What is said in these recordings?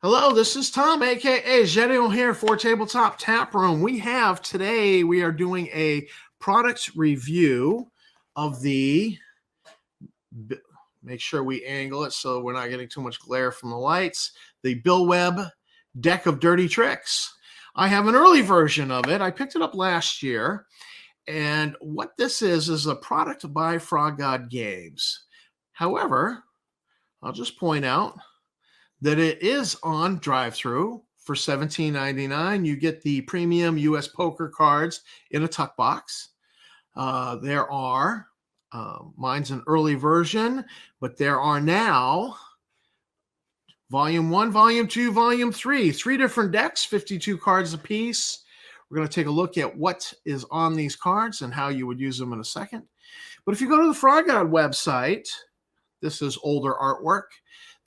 Hello, this is Tom, aka Gedio here for Tabletop Tap Room. We are doing a product review of make sure we angle it so we're not getting too much glare from the lights, the Bill Webb Deck of Dirty Tricks. I have an early version of it. I picked it up last year. And what this is a product by Frog God Games. However, I'll just point out that it is on drive-through for $17.99. You get the premium US poker cards in a tuck box. There are, mine's an early version, but there are now Volume 1, Volume 2, Volume 3, 3 different decks, 52 cards apiece. We're going to take a look at what is on these cards and how you would use them in a second. But if you go to the Frog God website, this is older artwork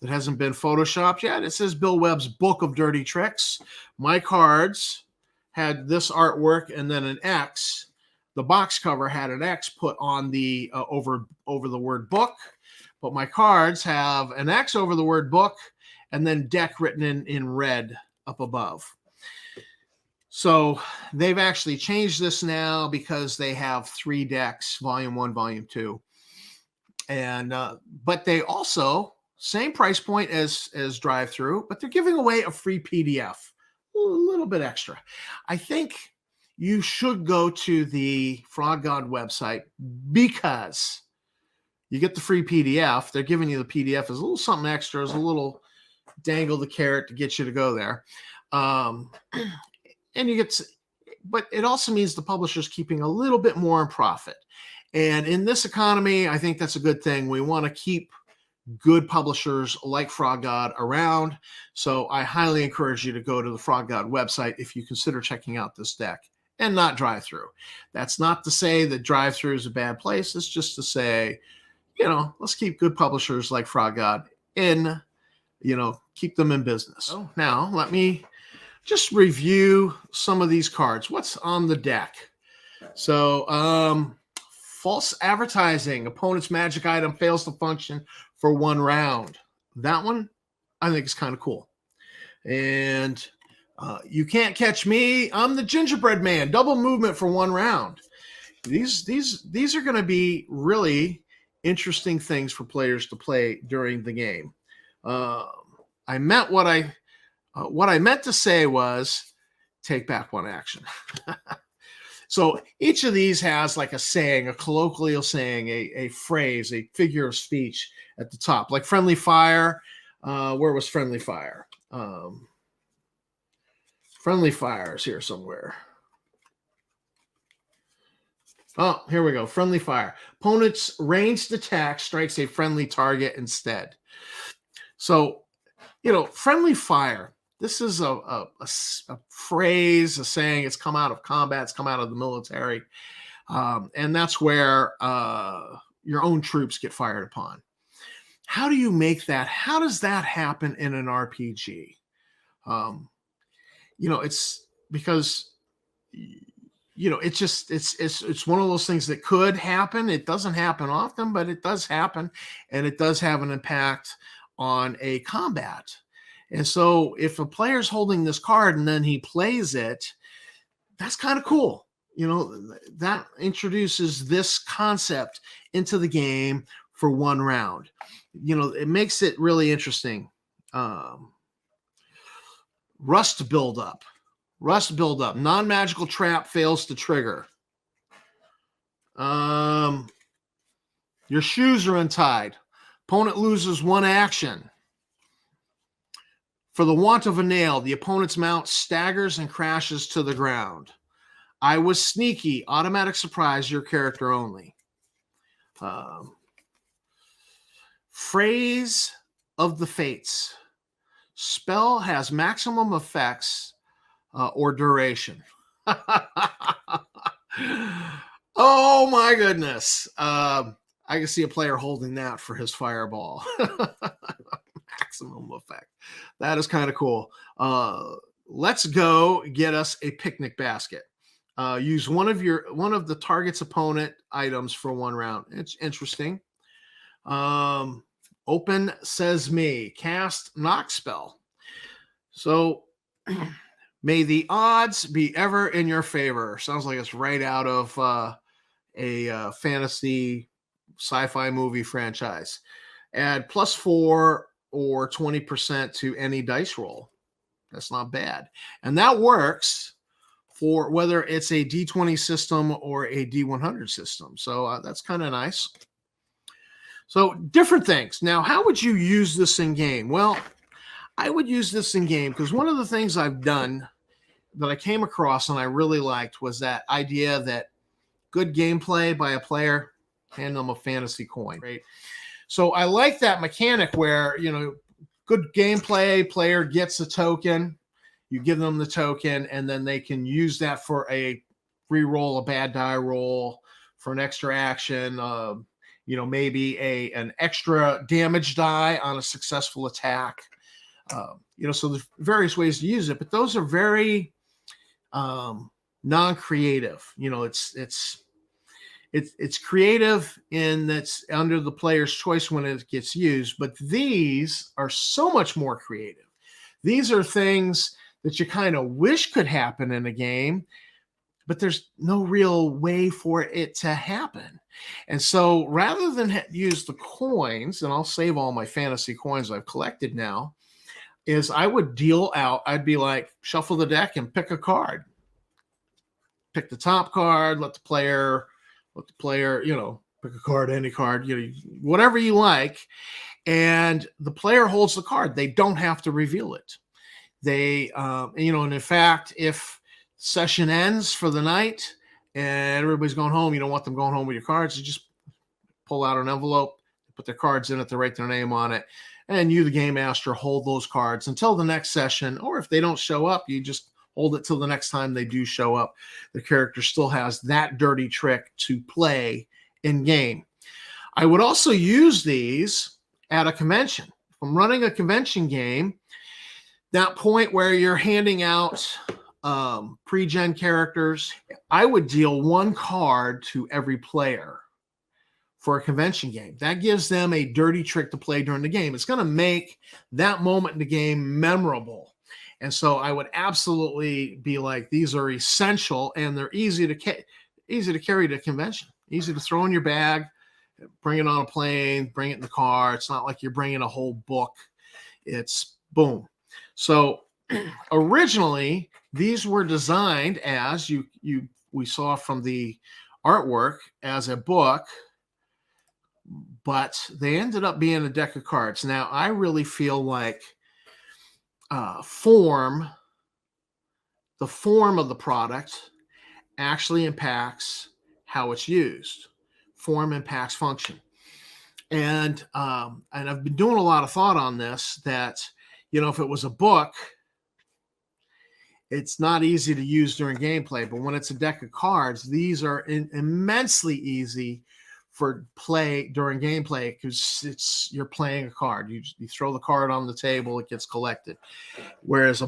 that hasn't been photoshopped yet. It says Bill Webb's Book of Dirty Tricks. My cards had this artwork and then an X. The box cover had an X put on the over the word book, but my cards have an X over the word book and then deck written in red up above. So they've actually changed this now because they have 3 decks, Volume 1, Volume 2. And but they also, same price point as drive-through, but they're giving away a free PDF, a little bit extra. I think you should go to the Frog God website because you get the free PDF. They're giving you the PDF as a little something extra, as a little dangle the carrot to get you to go there. And you get, but it also means the publisher's keeping a little bit more in profit. And in this economy, I think that's a good thing. We want to keep good publishers like Frog God around. So I highly encourage you to go to the Frog God website if you consider checking out this deck and not drive-through. That's not to say that drive-through is a bad place. It's just to say, let's keep good publishers like Frog God in, keep them in business. So now let me just review some of these cards. What's on the deck? So, false advertising. Opponent's magic item fails to function for 1 round. That one, I think, is kind of cool. And you can't catch me. I'm the gingerbread man. Double movement for 1 round. These are going to be really interesting things for players to play during the game. What I meant to say was take back 1 action. So each of these has like a saying, a colloquial saying, a phrase, a figure of speech at the top, like friendly fire. Where was friendly fire? Friendly fire is here somewhere. Oh, here we go. Friendly fire. Opponent's ranged attack strikes a friendly target instead. So, friendly fire. This is a phrase, a saying. It's come out of combat. It's come out of the military. And that's where your own troops get fired upon. How do you make that? How does that happen in an RPG? It's because, it's one of those things that could happen. It doesn't happen often, but it does happen. And it does have an impact on a combat. And so if a player's holding this card and then he plays it, that's kind of cool. That introduces this concept into the game for 1 round. It makes it really interesting. Rust buildup. Non-magical trap fails to trigger. Your shoes are untied. Opponent loses 1 action. For the want of a nail, the opponent's mount staggers and crashes to the ground. I was sneaky. Automatic surprise, your character only. Phrase of the Fates. Spell has maximum effects or duration. Oh my goodness. I can see a player holding that for his fireball. Maximum effect. That is kind of cool. Let's go get us a picnic basket. Use one of the target's opponent items for 1 round. It's interesting. Open Says Me. Cast Knock Spell. So may the odds be ever in your favor. Sounds like it's right out of a fantasy sci-fi movie franchise. Add +4 or 20% to any dice roll. That's not bad. And that works for whether it's a D20 system or a D100 system. So that's kind of nice. So different things. Now, how would you use this in game? Well, I would use this in game because one of the things I've done that I came across and I really liked was that idea that good gameplay by a player, hand them a fantasy coin, right? So I like that mechanic where, good gameplay, player gets a token, you give them the token, and then they can use that for a re-roll, a bad die roll, for an extra action, maybe an extra damage die on a successful attack. So there's various ways to use it, but those are very non-creative. It's creative in that's under the player's choice when it gets used, but these are so much more creative. These are things that you kind of wish could happen in a game, but there's no real way for it to happen. And so rather than use the coins, and I'll save all my fantasy coins I've collected now, is I would deal out, I'd be like, shuffle the deck and pick a card. Pick the top card, let the player, pick a card, any card, whatever you like. And the player holds the card. They don't have to reveal it. They, and in fact, if session ends for the night and everybody's going home, you don't want them going home with your cards. You just pull out an envelope, put their cards in it, they write their name on it. And you, the game master, hold those cards until the next session. Or if they don't show up, you just hold it till the next time they do show up. The character still has that dirty trick to play in game. I would also use these at a convention. If I'm running a convention game, that point where you're handing out pre-gen characters, I would deal one card to every player for a convention game. That gives them a dirty trick to play during the game. It's going to make that moment in the game memorable. And so I would absolutely be like, these are essential and they're easy to carry to convention. Easy to throw in your bag, bring it on a plane, bring it in the car. It's not like you're bringing a whole book. It's boom. So originally, these were designed as we saw from the artwork as a book, but they ended up being a deck of cards. Now, I really feel like the form of the product actually impacts how it's used. Form impacts function. And I've been doing a lot of thought on this, that, if it was a book, it's not easy to use during gameplay, but when it's a deck of cards, these are immensely easy for play during gameplay because you're playing a card. You throw the card on the table, it gets collected. Whereas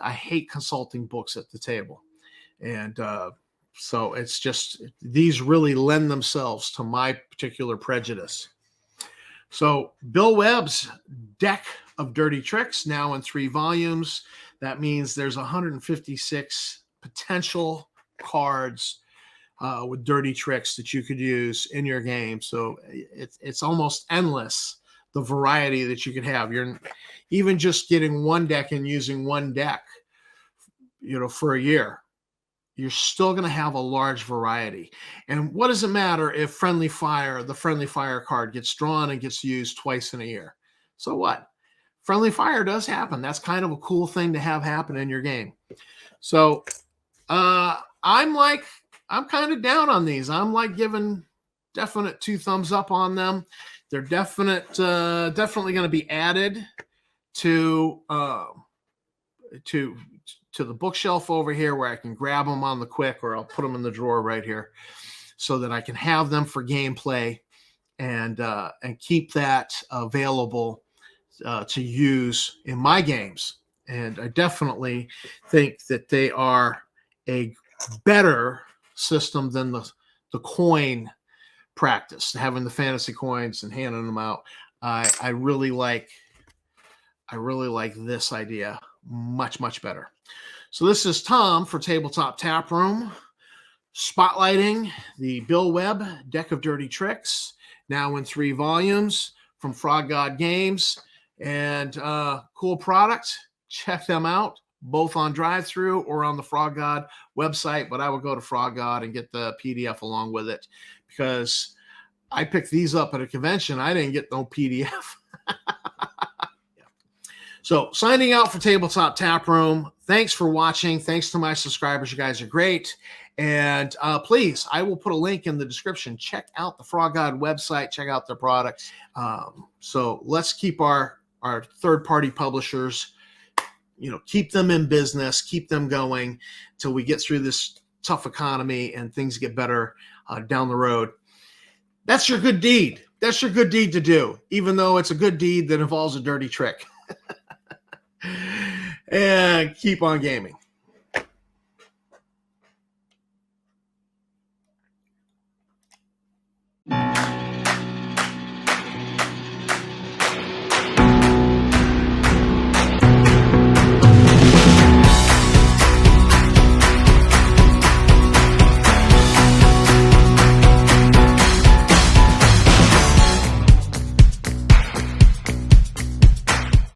I hate consulting books at the table. And so it's just, these really lend themselves to my particular prejudice. So Bill Webb's Deck of Dirty Tricks, now in 3 volumes. That means there's 156 potential cards with dirty tricks that you could use in your game. So it's almost endless, the variety that you could have. You're even just getting one deck and using one deck, for a year, you're still going to have a large variety. And what does it matter if the friendly fire card gets drawn and gets used twice in a year? So what? Friendly fire does happen. That's kind of a cool thing to have happen in your game. So I'm kind of down on these. I'm like giving definite 2 thumbs up on them. They're definitely going to be added to the bookshelf over here where I can grab them on the quick, or I'll put them in the drawer right here so that I can have them for gameplay and keep that available to use in my games. And I definitely think that they are a better system than the coin practice, having the fantasy coins and handing them out. I really like this idea much, much better. So this is Tom for Tabletop Tap Room, spotlighting the Bill Webb Deck of Dirty Tricks, now in 3 volumes from Frog God Games, and cool product. Check them out, both on drive-through or on the Frog God website, but I will go to Frog God and get the PDF along with it, because I picked these up at a convention. I didn't get no PDF. So signing out for Tabletop Tap Room. Thanks for watching. Thanks to my subscribers. You guys are great. And please, I will put a link in the description. Check out the Frog God website. Check out their products. So let's keep our third-party publishers, keep them in business, keep them going till we get through this tough economy and things get better down the road. That's your good deed. That's your good deed to do, even though it's a good deed that involves a dirty trick. And keep on gaming.